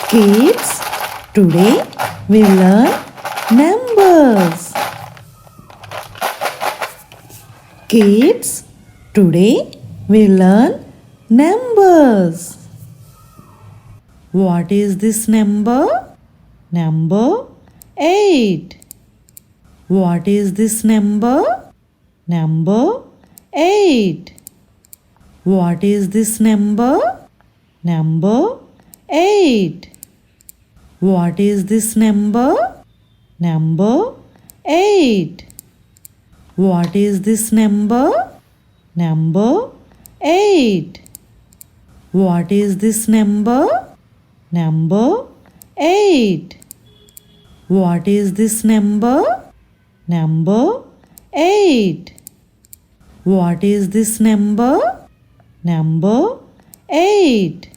Kids, today we learn numbers. Kids, today we learn numbers. What is this number? Number 8. What is this number? Number 8. What is this number? Number 8. What is this number? Number 8. What is this number? Number 8. What is this number? Number 8. What is this number? Number 8. What is this number? Number 8.